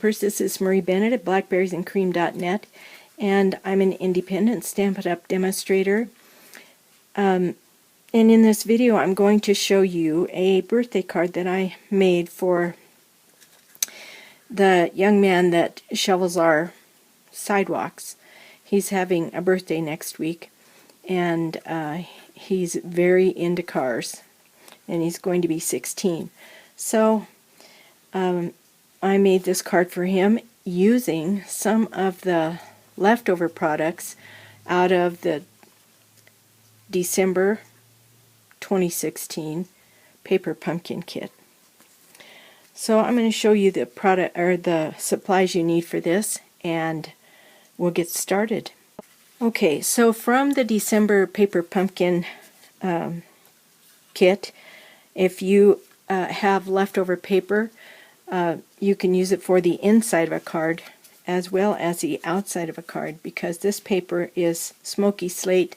Stampers. This is Marie Bennett at blackberriesandcream.net, and I'm an independent Stampin' Up! Demonstrator. And in this video I'm going to show you a birthday card that I made for the young man that shovels our sidewalks. He's having a birthday next week, and he's very into cars, and he's going to be 16. So I made this card for him using some of the leftover products out of the December 2016 paper pumpkin kit. So I'm going to show you the product or the supplies you need for this, and we'll get started. Okay, so from the December paper pumpkin kit, if you have leftover paper, you can use it for the inside of a card as well as the outside of a card, because this paper is smoky slate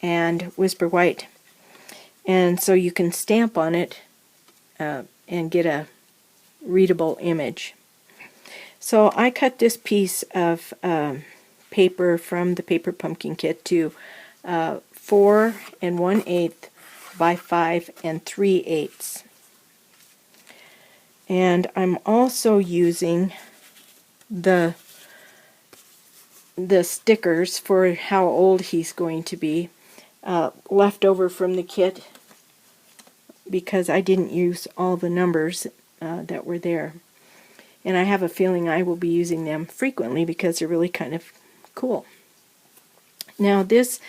and whisper white, and so you can stamp on it and get a readable image. So I cut this piece of paper from the paper pumpkin kit to 4 1/8 by 5 3/8. And I'm also using the stickers for how old he's going to be, left over from the kit, because I didn't use all the numbers that were there. And I have a feeling I will be using them frequently because they're really kind of cool. Now this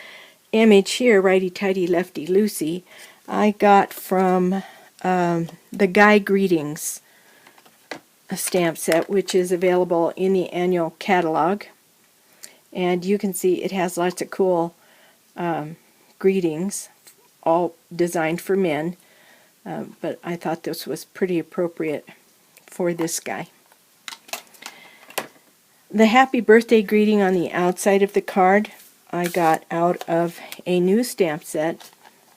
image here, Righty Tighty, Lefty Loosey, I got from the Guy Greetings stamp set, which is available in the annual catalog. And you can see it has lots of cool greetings, all designed for men, but I thought this was pretty appropriate for this guy. The happy birthday greeting on the outside of the card I got out of a new stamp set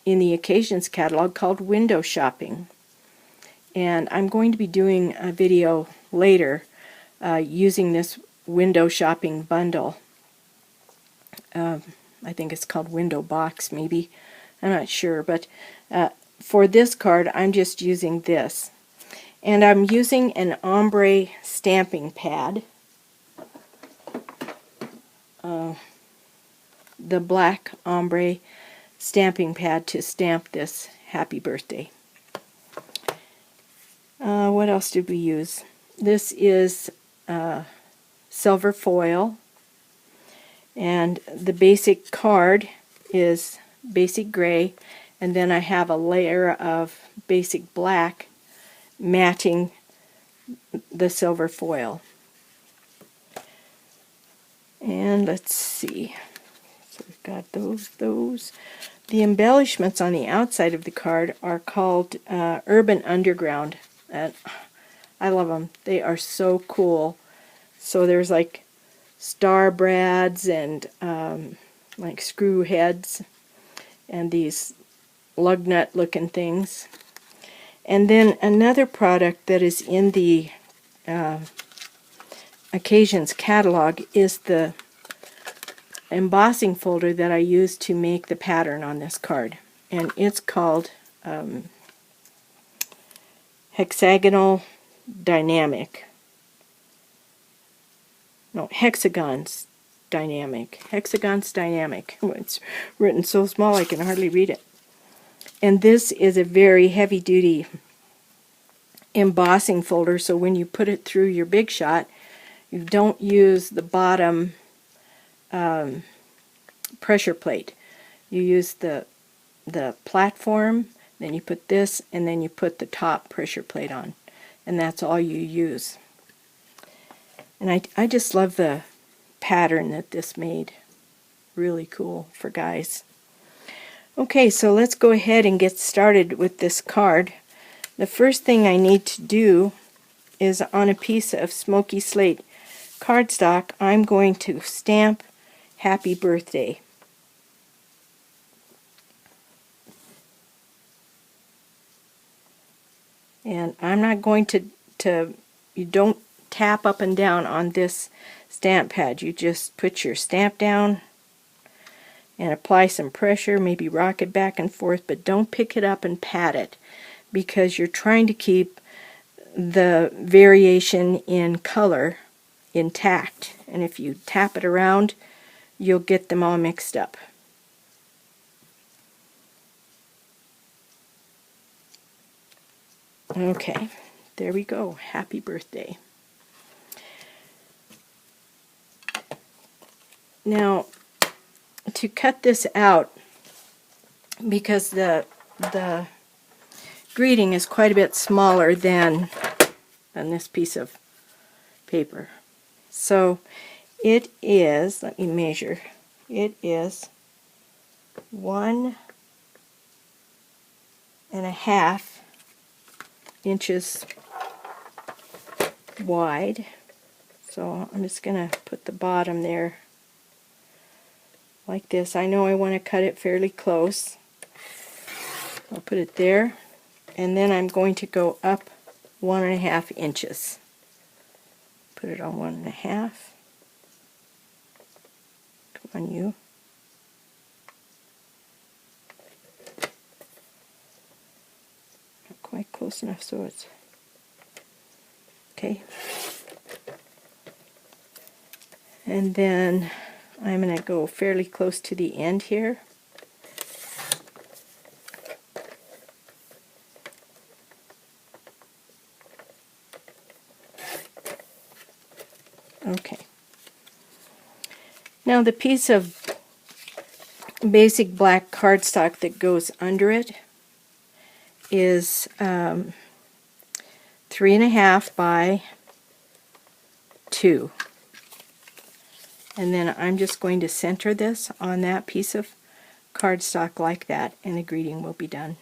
in the Occasions catalog called Window Shopping. And I'm going to be doing a video later using this window shopping bundle. I think it's called Window Box, maybe. I'm not sure, but for this card I'm just using this. And I'm using an ombre stamping pad. The black ombre stamping pad to stamp this happy birthday. What else did we use? This is silver foil, and the basic card is basic gray, and then I have a layer of basic black matching the silver foil. And let's see, so we've got those. The embellishments on the outside of the card are called Urban Underground. And I love them. They are so cool. So there's like star brads and like screw heads and these lug nut looking things. And then another product that is in the Occasions catalog is the embossing folder that I used to make the pattern on this card. And it's called Hexagons Dynamic. It's written so small I can hardly read it. And this is a very heavy-duty embossing folder, so when you put it through your Big Shot, you don't use the bottom pressure plate. You use the platform, then you put this, and then you put the top pressure plate on, and that's all you use. And I just love the pattern that this made. Really cool for guys. Okay, so let's go ahead and get started with this card. The first thing I need to do is, on a piece of smoky slate cardstock, I'm going to stamp Happy Birthday. And I'm not going to you don't tap up and down on this stamp pad. You just put your stamp down and apply some pressure, maybe rock it back and forth, but don't pick it up and pat it, because you're trying to keep the variation in color intact, and if you tap it around, you'll get them all mixed up. Okay, there we go. Happy birthday. Now, to cut this out, because the greeting is quite a bit smaller than this piece of paper. So it is, let me measure, it is 1.5 inches wide. So I'm just going to put the bottom there like this. I know I want to cut it fairly close. I'll put it there, and then I'm going to go up 1.5 inches. Put it on 1.5. Come on, you. Not quite close enough, so it's okay. And then I'm going to go fairly close to the end here. Okay. Now the piece of basic black cardstock that goes under it is 3.5 by 2. And then I'm just going to center this on that piece of cardstock like that, and the greeting will be done.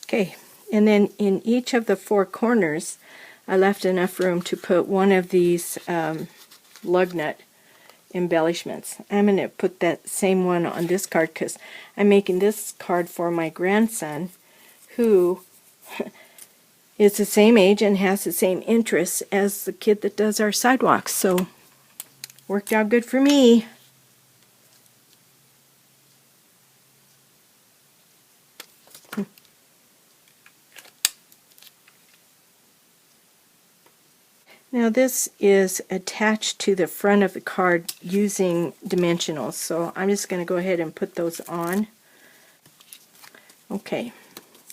Okay, and then in each of the 4 corners I left enough room to put one of these lug nut embellishments. I'm going to put that same one on this card because I'm making this card for my grandson, who is the same age and has the same interests as the kid that does our sidewalks, so worked out good for me. Now this is attached to the front of the card using dimensionals, so I'm just going to go ahead and put those on. Okay,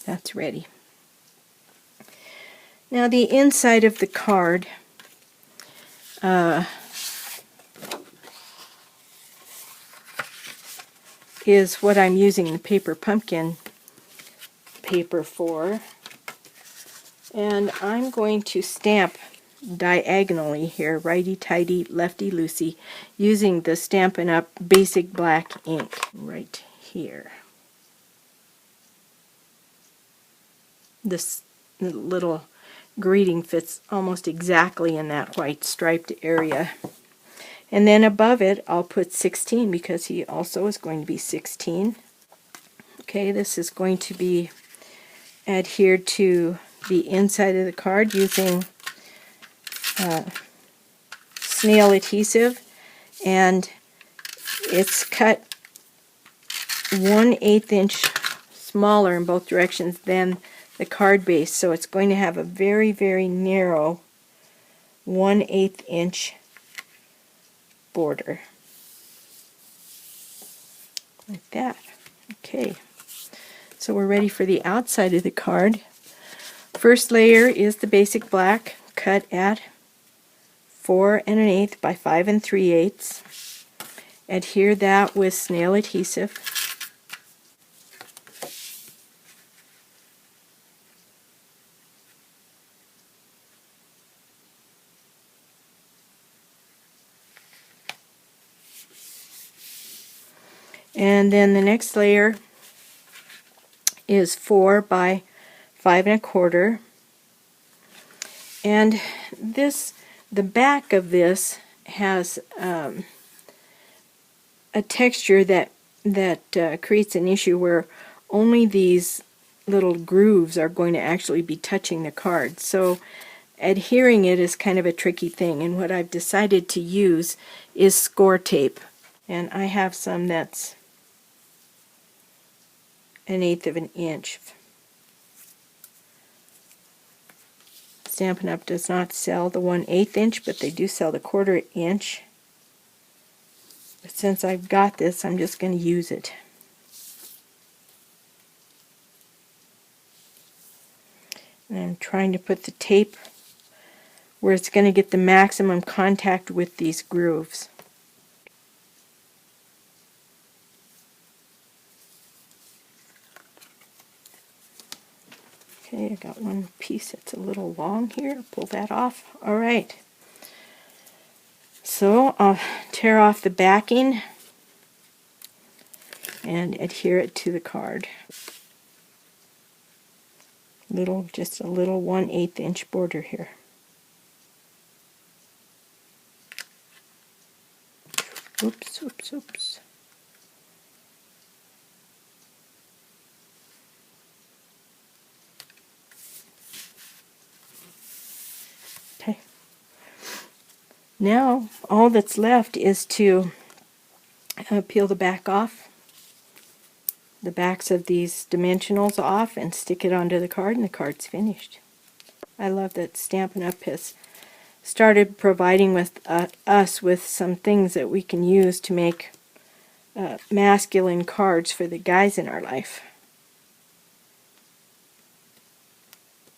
that's ready. Now the inside of the card is what I'm using the paper pumpkin paper for, and I'm going to stamp diagonally here, righty tighty, lefty loosey, using the Stampin'Up basic black ink right here. This little greeting fits almost exactly in that white striped area. And then above it I'll put 16 because he also is going to be 16. Okay, this is going to be adhered to the inside of the card using snail adhesive, and it's cut 1/8 inch smaller in both directions than the card base, so it's going to have a very, very narrow 1/8 inch border like that. Okay, so we're ready for the outside of the card. First layer is the basic black, cut at 4 1/8 by 5 3/8. Adhere that with snail adhesive. And then the next layer is 4 by 5 1/4. And the back of this has a texture that creates an issue where only these little grooves are going to actually be touching the card. So adhering it is kind of a tricky thing, and what I've decided to use is score tape. And I have some that's 1/8 of an inch. Stampin' Up! Does not sell the 1/8 inch, but they do sell the 1/4 inch. But since I've got this, I'm just going to use it. And I'm trying to put the tape where it's going to get the maximum contact with these grooves. Okay, I got one piece that's a little long here. Pull that off. Alright. So I'll tear off the backing and adhere it to the card. Just a little 1/8 inch border here. Oops, oops, oops. Okay. Now all that's left is to peel the back off, the backs of these dimensionals off, and stick it onto the card, and the card's finished. I love that Stampin' Up! Has started providing with us with some things that we can use to make masculine cards for the guys in our life.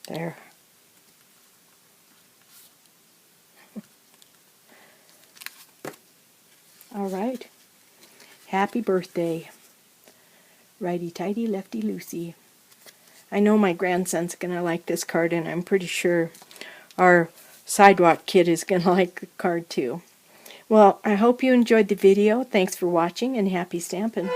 There. Alright. Happy birthday. Righty Tighty, Lefty Loosey. I know my grandson's going to like this card, and I'm pretty sure our sidewalk kid is going to like the card too. Well, I hope you enjoyed the video. Thanks for watching, and happy stampin'.